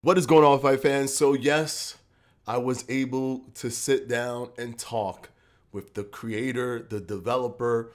What is going on, fight fans? So yes, I was able to sit down and talk with the creator, the developer,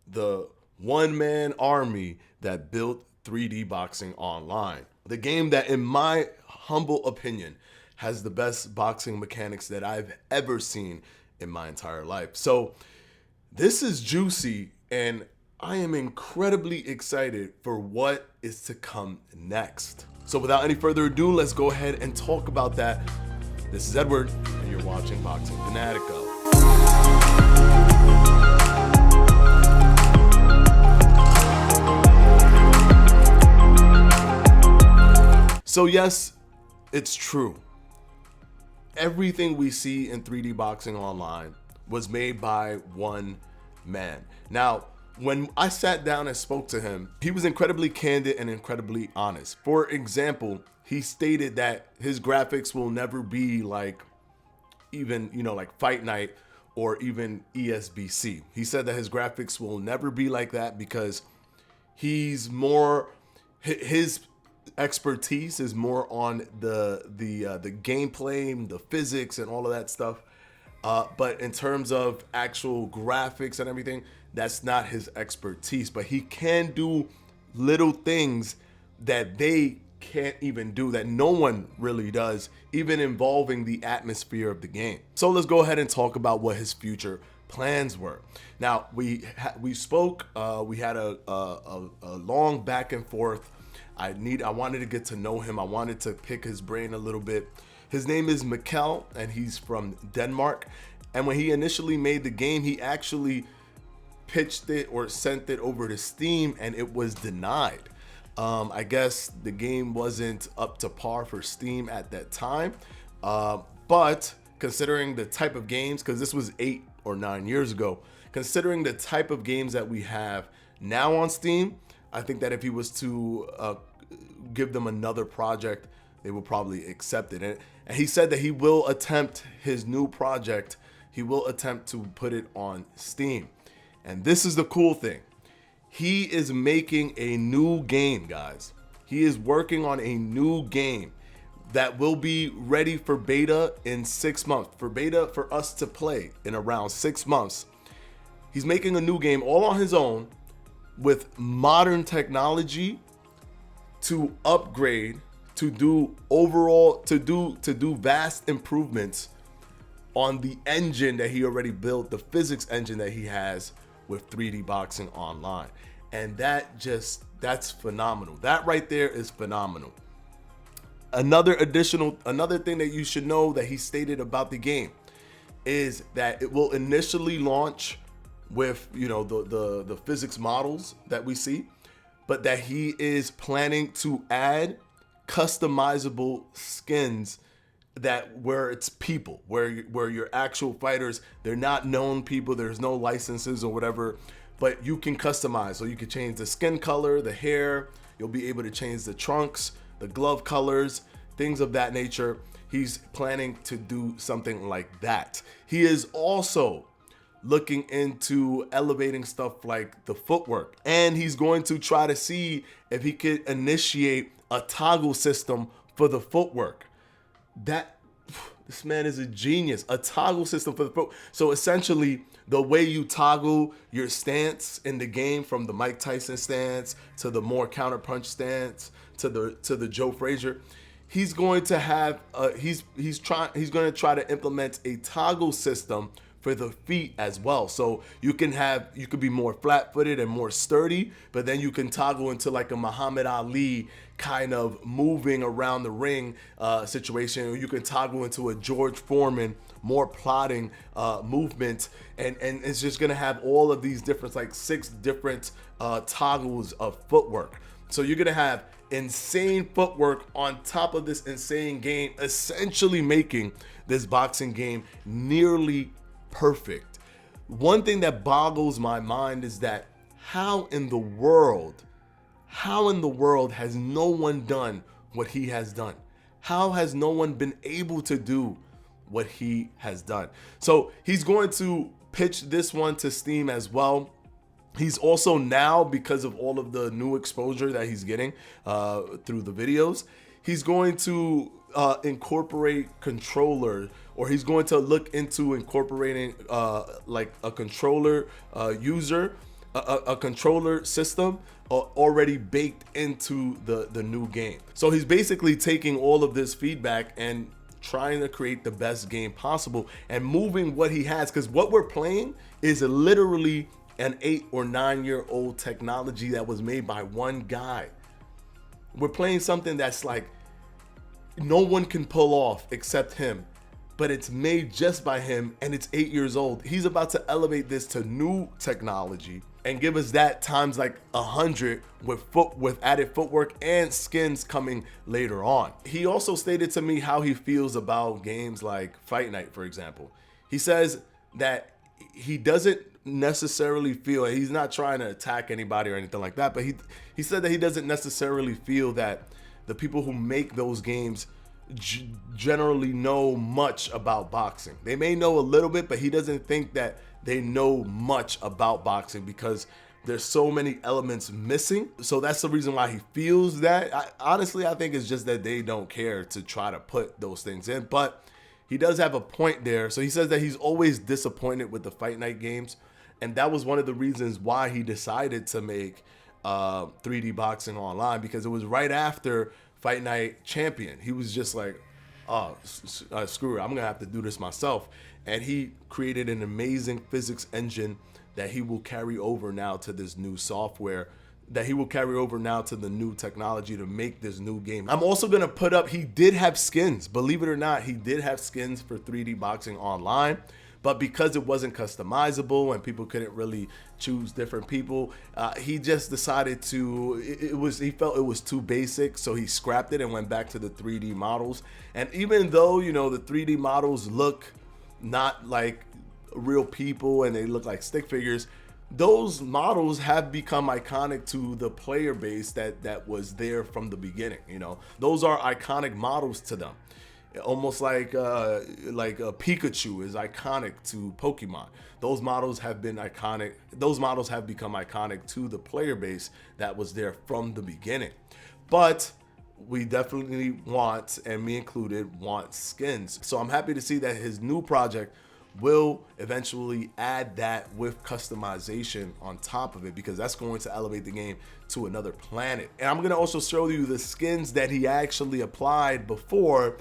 the one-man army that built 3D Boxing Online. The game that, in my humble opinion, has the best boxing mechanics that I've ever seen in my entire life. So this is juicy, and I am incredibly excited for what is to come next. So without any further ado, let's go ahead and talk about that. This is Edward, and you're watching Boxing Fanatico. So yes, it's true. Everything we see in 3D Boxing Online was made by one man. Now, when I sat down and spoke to him, he was incredibly candid and incredibly honest. For example, he stated that his graphics will never be like even, like Fight Night or even ESBC. He said that his graphics will never be like that because he's more, his expertise is more on the gameplay, the physics, and all of that stuff. But in terms of actual graphics and everything, that's not his expertise. But he can do little things that they can't even do, that no one really does, even involving the atmosphere of the game. So let's go ahead and talk about what his future plans were. Now, we spoke, we had a long back and forth. I wanted to get to know him. I wanted to pick his brain a little bit. His name is Mikkel, and he's from Denmark. And when he initially made the game, he actually pitched it or sent it over to Steam, and it was denied. I guess the game wasn't up to par for Steam at that time. But considering the type of games, because this was 8 or 9 years ago, considering the type of games that we have now on Steam, I think that if he was to give them another project, they will probably accept it. And he said that he will attempt his new project. He will attempt to put it on Steam. And this is the cool thing. He is making a new game, guys. He is working on a new game that will be ready for beta in 6 months. For beta for us to play in around 6 months. He's making a new game all on his own with modern technology to upgrade, to do vast improvements on the engine that he already built, the physics engine that he has with 3D Boxing Online. And that's phenomenal. That right there is phenomenal. Another thing that you should know that he stated about the game is that it will initially launch with the physics models that we see, but that he is planning to add customizable skins where it's people, where your actual fighters, they're not known people, there's no licenses or whatever, but you can customize. So you can change the skin color, the hair, you'll be able to change the trunks, the glove colors, things of that nature. He's planning to do something like that. He is also looking into elevating stuff like the footwork, and he's going to try to see if he could initiate a toggle system for the footwork. This man is a genius. A toggle system for the foot. So essentially, the way you toggle your stance in the game, from the Mike Tyson stance to the more counterpunch stance to the Joe Frazier, he's going to have he's going to try to implement a toggle system for the feet as well. So you could be more flat-footed and more sturdy, but then you can toggle into like a Muhammad Ali kind of moving around the ring situation, or you can toggle into a George Foreman more plotting movement, and it's just gonna have all of these different, like 6 different toggles of footwork. So you're gonna have insane footwork on top of this insane game, essentially making this boxing game nearly perfect. One thing that boggles my mind is that how in the world has no one done what he has done? How has no one been able to do what he has done? So he's going to pitch this one to Steam as well. He's also now, because of all of the new exposure that he's getting through the videos, he's going to incorporate controller, or he's going to look into incorporating like a controller user, a controller system already baked into the new game. So he's basically taking all of this feedback and trying to create the best game possible and moving what he has, because what we're playing is literally an 8 or 9 year old technology that was made by one guy. We're playing something that's like no one can pull off except him, but it's made just by him and it's 8 years old. He's about to elevate this to new technology and give us that times like 100 with added footwork and skins coming later on. He also stated to me how he feels about games like Fight Night, for example. He says that he doesn't necessarily feel, he's not trying to attack anybody or anything like that, but he said that he doesn't necessarily feel that the people who make those games generally know much about boxing. They may know a little bit, but he doesn't think that they know much about boxing because there's so many elements missing. So that's the reason why he feels that. Honestly, I think it's just that they don't care to try to put those things in, but he does have a point there. So he says that he's always disappointed with the Fight Night games, and that was one of the reasons why he decided to make 3D Boxing Online, because it was right after Fight Night Champion. He was just like, oh, screw it, I'm gonna have to do this myself. And he created an amazing physics engine that he will carry over now to this new software, that he will carry over now to the new technology to make this new game. I'm also gonna put up, he did have skins, believe it or not, he did have skins for 3D Boxing Online, but because it wasn't customizable and people couldn't really choose different people, he just decided to, he felt it was too basic, so he scrapped it and went back to the 3D models. And even though, you know, the 3D models look not like real people and they look like stick figures, those models have become iconic to the player base that was there from the beginning. You know, those are iconic models to them. Almost like a Pikachu is iconic to Pokemon. Those models have been iconic. Those models have become iconic to the player base that was there from the beginning. But we definitely want, and me included, want skins. So I'm happy to see that his new project will eventually add that with customization on top of it, because that's going to elevate the game to another planet. And I'm going to also show you the skins that he actually applied before,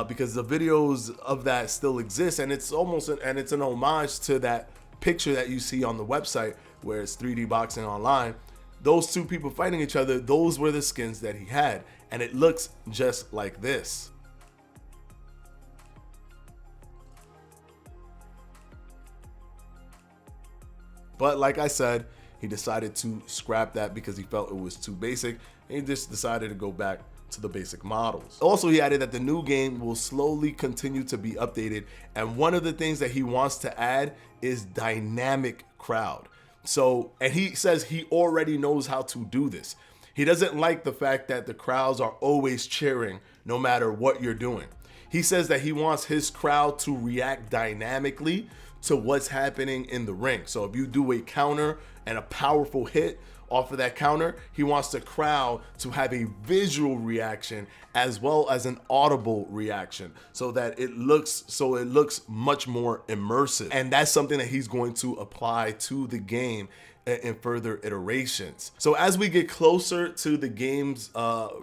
because the videos of that still exist, and it's an homage to that picture that you see on the website where it's 3D Boxing Online. Those two people fighting each other, those were the skins that he had, and it looks just like this. But like I said, he decided to scrap that because he felt it was too basic, and he just decided to go back to the basic models. Also, he added that the new game will slowly continue to be updated, and one of the things that he wants to add is dynamic crowd. So, and he says he already knows how to do this. He doesn't like the fact that the crowds are always cheering no matter what you're doing. He says that he wants his crowd to react dynamically to what's happening in the ring. So if you do a counter and a powerful hit off of that counter, he wants the crowd to have a visual reaction as well as an audible reaction, so that it looks much more immersive. And that's something that he's going to apply to the game in further iterations. So as we get closer to the game's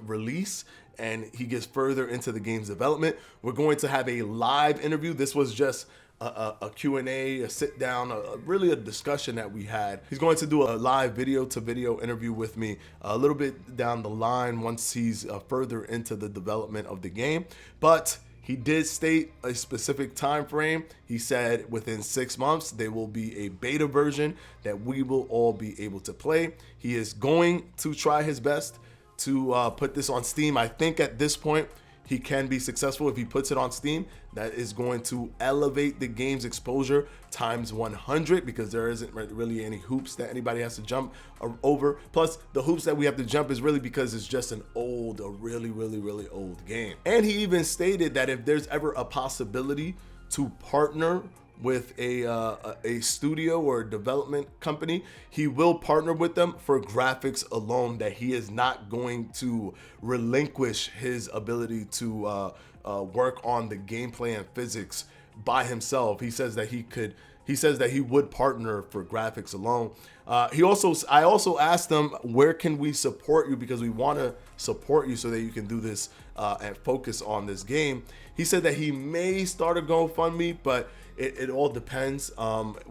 release and he gets further into the game's development, we're going to have a live interview. This was just a Q&A, a sit down, really a discussion that we had. He's going to do a live video to video interview with me a little bit down the line once he's further into the development of the game. But he did state a specific time frame. He said within 6 months there will be a beta version that we will all be able to play. He is going to try his best to put this on Steam. I think at this point he can be successful if he puts it on Steam. That is going to elevate the game's exposure times 100, because there isn't really any hoops that anybody has to jump over. Plus, the hoops that we have to jump is really because it's just a really old game. And he even stated that if there's ever a possibility to partner with a studio or development company, he will partner with them for graphics alone, that he is not going to relinquish his ability to work on the gameplay and physics by himself. He says that he would partner for graphics alone. I also asked him, where can we support you, because we want to support you so that you can do this and focus on this game. He said that he may start a GoFundMe, but it all depends.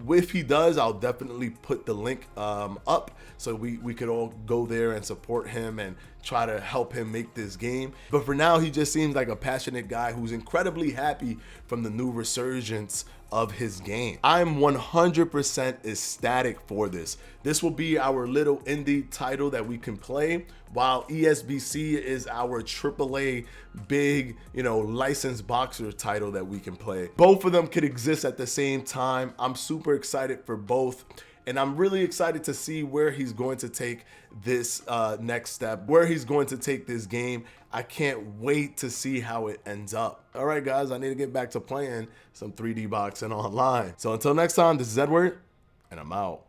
If he does, I'll definitely put the link up so we could all go there and support him and try to help him make this game. But for now, he just seems like a passionate guy who's incredibly happy from the new resurgence of his game. I'm 100% ecstatic for this. This will be our little indie title that we can play, while ESBC is our AAA big, licensed boxer title that we can play. Both of them could exist at the same time. I'm super excited for both. And I'm really excited to see where he's going to take this next step, where he's going to take this game. I can't wait to see how it ends up. All right, guys, I need to get back to playing some 3D boxing online. So until next time, this is Edward, and I'm out.